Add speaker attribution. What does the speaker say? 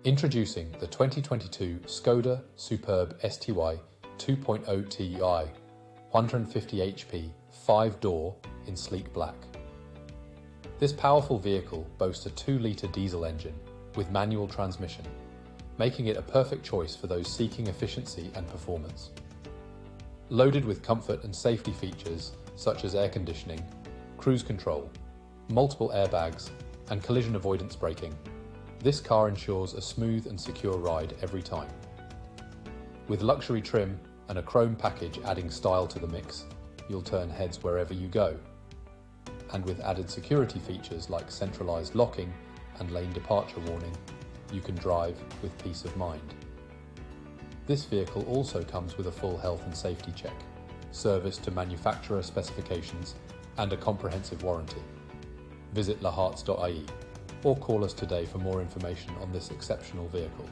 Speaker 1: Introducing the 2022 Skoda Superb STY 2.0tdi 150HP 5-door in sleek black. This powerful vehicle boasts a 2-litre diesel engine with manual transmission, making it a perfect choice for those seeking efficiency and performance. Loaded with comfort and safety features such as air conditioning, cruise control, multiple airbags, and collision avoidance braking, this car ensures a smooth and secure ride every time. With luxury trim and a chrome package adding style to the mix, you'll turn heads wherever you go. And with added security features like centralised locking and lane departure warning, you can drive with peace of mind. This vehicle also comes with a full health and safety check, service to manufacturer specifications, and a comprehensive warranty. Visit laharts.ie or call us today for more information on this exceptional vehicle.